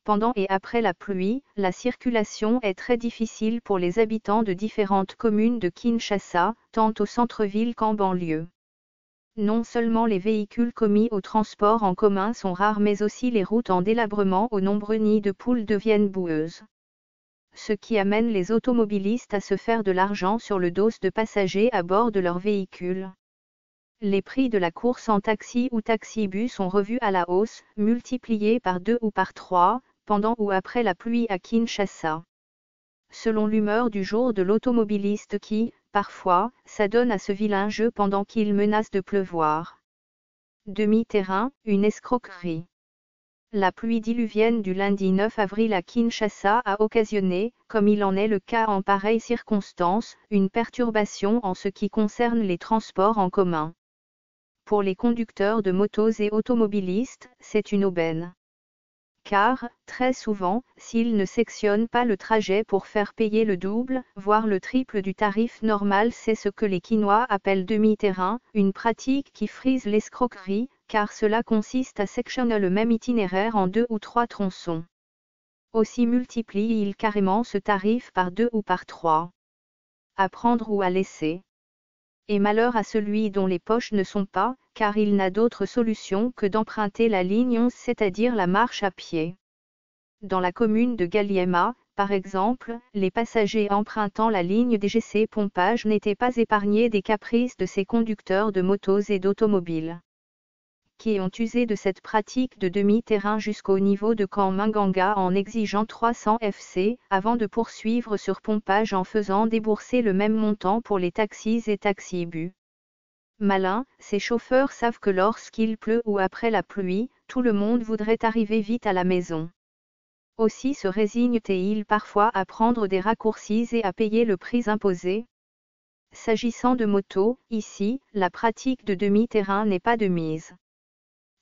pendant et après la pluie, la circulation est très difficile pour les habitants de différentes communes de Kinshasa, tant au centre-ville qu'en banlieue. Non seulement les véhicules commis au transport en commun sont rares mais aussi les routes en délabrement aux nombreux nids de poules deviennent boueuses. Ce qui amène les automobilistes à se faire de l'argent sur le dos de passagers à bord de leurs véhicules. Les prix de la course en taxi ou taxi-bus sont revus à la hausse, multipliés par 2 ou par 3, pendant ou après la pluie à Kinshasa. Selon l'humeur du jour de l'automobiliste qui, parfois, s'adonne à ce vilain jeu pendant qu'il menace de pleuvoir. Demi-terrain, une escroquerie. La pluie diluvienne du lundi 9 avril à Kinshasa a occasionné, comme il en est le cas en pareille circonstance, une perturbation en ce qui concerne les transports en commun. Pour les conducteurs de motos et automobilistes, c'est une aubaine. Car, très souvent, s'ils ne sectionnent pas le trajet pour faire payer le double, voire le triple du tarif normal, c'est ce que les Kinois appellent demi-terrain, une pratique qui frise l'escroquerie, car cela consiste à sectionner le même itinéraire en 2 ou 3 tronçons. Aussi multiplient-ils carrément ce tarif par 2 ou par 3. À prendre ou à laisser. Et malheur à celui dont les poches ne sont pas, car il n'a d'autre solution que d'emprunter la ligne 11, c'est-à-dire la marche à pied. Dans la commune de Galiema, par exemple, les passagers empruntant la ligne DGC Pompage n'étaient pas épargnés des caprices de ces conducteurs de motos et d'automobiles, qui ont usé de cette pratique de demi-terrain jusqu'au niveau de Camp Manganga en exigeant 300 FC, avant de poursuivre sur Pompage en faisant débourser le même montant pour les taxis et taxi-bus. Malins, ces chauffeurs savent que lorsqu'il pleut ou après la pluie, tout le monde voudrait arriver vite à la maison. Aussi se résignent-ils parfois à prendre des raccourcis et à payer le prix imposé. S'agissant de moto, ici, la pratique de demi-terrain n'est pas de mise.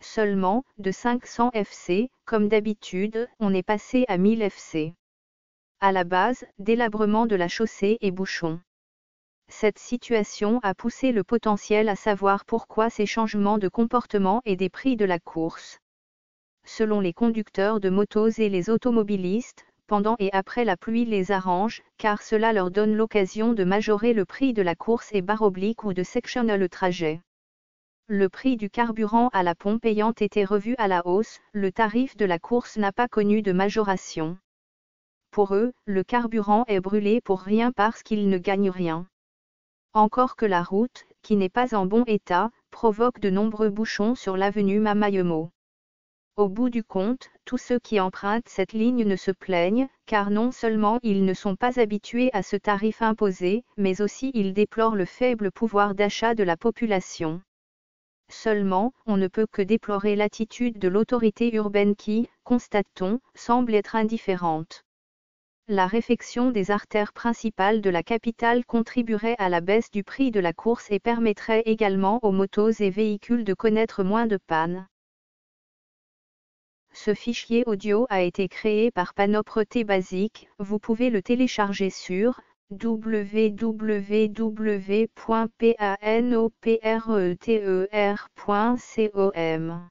Seulement, de 500 FC, comme d'habitude, on est passé à 1000 FC. À la base, délabrement de la chaussée et bouchons. Cette situation a poussé le potentiel à savoir pourquoi ces changements de comportement et des prix de la course. Selon les conducteurs de motos et les automobilistes, pendant et après la pluie les arrange, car cela leur donne l'occasion de majorer le prix de la course et // ou de sectionner le trajet. Le prix du carburant à la pompe ayant été revu à la hausse, le tarif de la course n'a pas connu de majoration. Pour eux, le carburant est brûlé pour rien parce qu'ils ne gagnent rien. Encore que la route, qui n'est pas en bon état, provoque de nombreux bouchons sur l'avenue Mamayemo. Au bout du compte, tous ceux qui empruntent cette ligne ne se plaignent, car non seulement ils ne sont pas habitués à ce tarif imposé, mais aussi ils déplorent le faible pouvoir d'achat de la population. Seulement, on ne peut que déplorer l'attitude de l'autorité urbaine qui, constate-t-on, semble être indifférente. La réfection des artères principales de la capitale contribuerait à la baisse du prix de la course et permettrait également aux motos et véhicules de connaître moins de pannes. Ce fichier audio a été créé par Panopreté Basic, vous pouvez le télécharger sur www.panopreter.com.